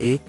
1،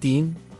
3،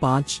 5،